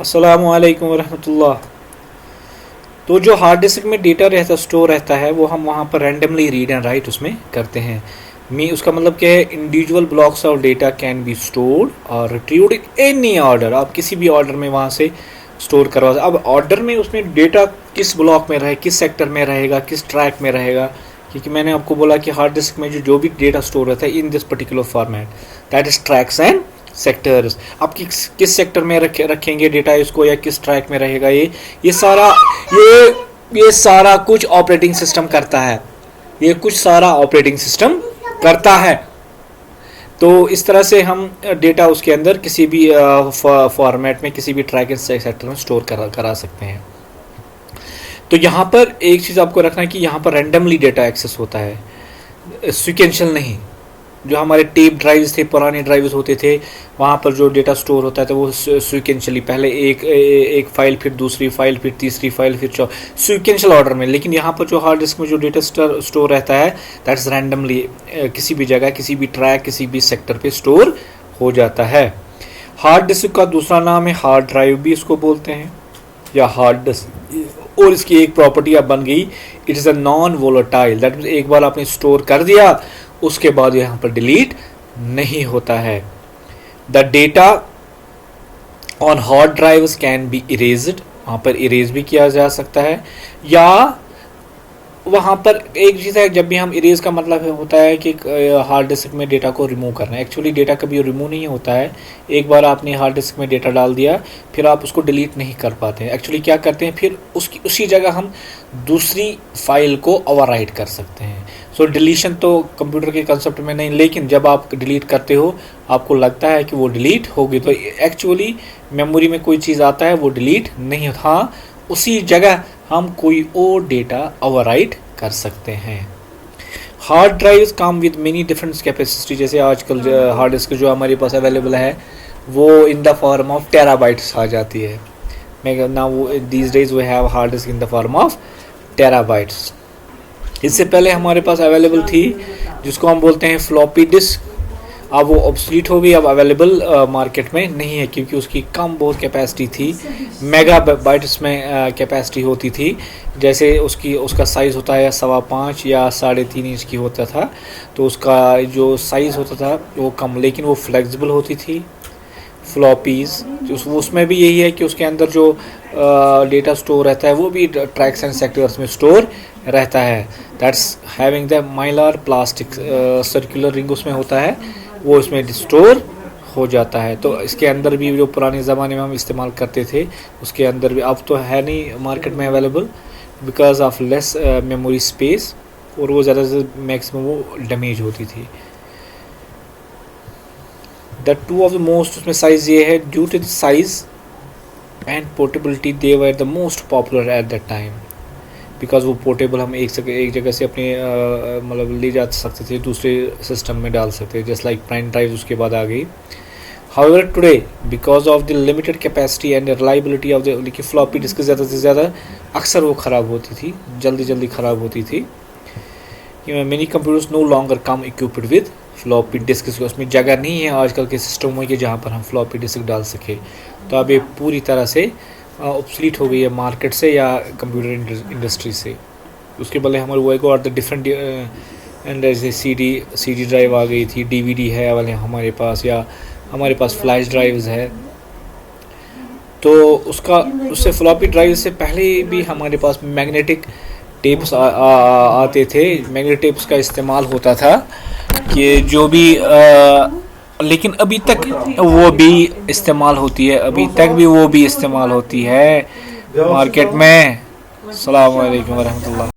अस्सलामु अलैकुम वरहमतुल्लाह। तो जो हार्ड डिस्क में डेटा रहता स्टोर रहता है वो हम वहाँ पर रैंडमली रीड एंड राइट उसमें करते हैं। उसका मतलब क्या है, individual blocks of data can be stored और रिट्रीव्ड इन एनी ऑर्डर। आप किसी भी ऑर्डर में वहाँ से स्टोर करवा। अब ऑर्डर में उसमें डेटा किस ब्लॉक में रहे, किस सेक्टर में रहेगा, किस ट्रैक में रहेगा, क्योंकि मैंने आपको बोला कि हार्ड डिस्क में जो भी डेटा स्टोर रहता है in this particular format, that is tracks and sectors. आप किस सेक्टर में रखेंगे डेटा इसको, या किस ट्रैक में रहेगा, ये सारा कुछ ऑपरेटिंग सिस्टम करता है। ये कुछ सारा ऑपरेटिंग सिस्टम करता है। तो इस तरह से हम डेटा उसके अंदर किसी भी फॉर्मेट में, किसी भी ट्रैक एंड सेक्टर में स्टोर करा सकते हैं। तो यहाँ पर एक चीज़ आपको रखना है कि यहाँ पर रैंडमली डेटा एक्सेस होता है, सीक्वेंशियल नहीं। जो हमारे टेप ड्राइव्स थे, पुराने ड्राइव्स होते थे, वहाँ पर जो डेटा स्टोर होता है तो वो सीक्वेंशियली, पहले एक फाइल, फिर दूसरी फाइल, फिर तीसरी फाइल, फिर सीक्वेंशियल ऑर्डर में। लेकिन यहाँ पर जो हार्ड डिस्क में जो डेटा स्टोर रहता है दैट इज़ रैंडमली, किसी भी जगह, किसी भी ट्रैक, किसी भी सेक्टर पे स्टोर हो जाता है। हार्ड डिस्क का दूसरा नाम है हार्ड ड्राइव भी इसको बोलते हैं, या हार्ड डिस्क। और इसकी एक प्रॉपर्टी अब बन गई, it is a non volatile. That means एक बार आपने स्टोर कर दिया उसके बाद यहाँ पर डिलीट नहीं होता है। The data on hard drives can be erased, वहाँ पर इरेज भी किया जा सकता है। या वहाँ पर एक चीज़ है, जब भी हम इरेज का मतलब होता है कि हार्ड डिस्क में डेटा को रिमूव करना है। एक्चुअली डेटा कभी रिमूव नहीं होता है। एक बार आपने हार्ड डिस्क में डेटा डाल दिया फिर आप उसको डिलीट नहीं कर पाते हैं। एक्चुअली क्या करते हैं, फिर उसी जगह हम दूसरी फाइल को ओवरराइट कर सकते हैं। सो डिलीशन तो कंप्यूटर के कंसेप्ट में नहीं, लेकिन जब आप डिलीट करते हो आपको लगता है कि वो डिलीट होगी, तो एक्चुअली मेमोरी में कोई चीज़ आता है वो डिलीट नहीं होता। हाँ, उसी जगह हम कोई और डेटा ओवरराइट कर सकते हैं। Hard drives come with many different capacity. जैसे आजकल हार्ड डिस्क जो हमारे पास अवेलेबल है वो in the form of terabytes आ जाती है। Now these days we have hard disk in the form of terabytes. इससे पहले हमारे पास अवेलेबल थी जिसको हम बोलते हैं फ्लॉपी डिस्क। अब वो ऑब्सलीट हो गई, अब अवेलेबल मार्केट में नहीं है, क्योंकि उसकी कम बहुत कैपेसिटी थी। मेगाबाइट्स में कैपेसिटी होती थी। जैसे उसका साइज़ होता है 5.25 या 3.5 इंच की होता था, तो उसका जो साइज़ होता था वो कम, लेकिन वो फ्लेक्सिबल होती थी। फ्लॉपीज़ उसमें भी यही है कि उसके अंदर जो डेटा स्टोर रहता है वो भी ट्रैक्स एंड सेक्टर्स में स्टोर रहता है। That's having the Mylar plastic circular ring उसमें होता है, वो इसमें स्टोर हो जाता है। तो इसके अंदर भी जो पुराने ज़माने में हम इस्तेमाल करते थे उसके अंदर भी, अब तो है नहीं मार्केट में available because of less memory space, और वो ज़्यादा से मैक्सिमम वो डैमेज होती थी। The two of the most उसमें साइज़ ये है, due to the size and portability they were the most popular at that time, because वो पोर्टेबल हम एक जगह से अपने मतलब ले जा सकते थे, दूसरे सिस्टम में डाल सकते थे, जस्ट लाइक पेन ड्राइव उसके बाद आ गई। However today because of the limited capacity and reliability of the, लेकिन फ्लॉपी डिस्क ज़्यादा से ज़्यादा अक्सर वो ख़राब होती थी, जल्दी ख़राब होती थी। Many computers no longer come equipped with floppy disk. उसमें जगह नहीं है आजकल के सिस्टम में कि जहाँ पर हम फ्लॉपी डिस्क डाल सके। तो अब ये पूरी तरह से ऑब्सलीट हो गई है मार्केट से या कंप्यूटर इंडस्ट्री से। उसके बदले हमारे वो एक और द डिफरेंट एंड जैसे सी डी ड्राइव आ गई थी, DVD है वाले हमारे पास, या हमारे पास फ्लैश ड्राइव्स है। तो उससे फ्लॉपी ड्राइव से पहले भी हमारे पास मैग्नेटिक टेप्स आते थे। मैग्नेटिक टेप्स का इस्तेमाल होता था कि जो भी लेकिन अभी तक वो भी इस्तेमाल होती है, अभी तक भी वो भी इस्तेमाल होती है मार्केट में। अस्सलाम वालेकुम वरहमतुल्लाह।